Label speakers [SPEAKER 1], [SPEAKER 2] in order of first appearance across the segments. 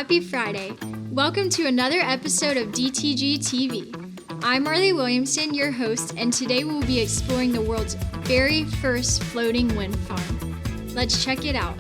[SPEAKER 1] Happy Friday. Welcome to another episode of DTGtv. I'm Marley Williamson, your host, and today we'll be exploring the world's very first floating wind farm. Let's check it out.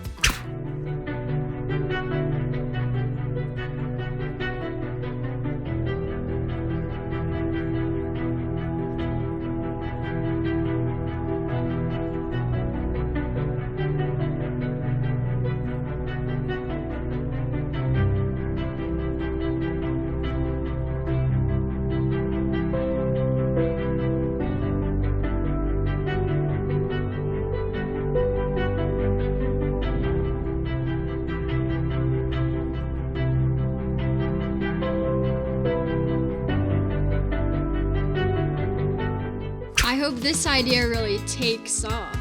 [SPEAKER 1] I hope this idea really takes off.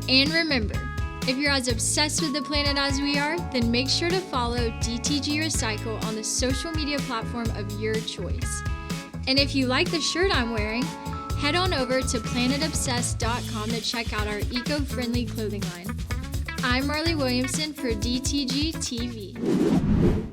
[SPEAKER 1] And remember, if you're as obsessed with the planet as we are, then make sure to follow DTG Recycle on the social media platform of your choice. And if you like the shirt I'm wearing, head on over to planetobsessed.com to check out our eco-friendly clothing line. I'm Marley Williamson for DTG TV.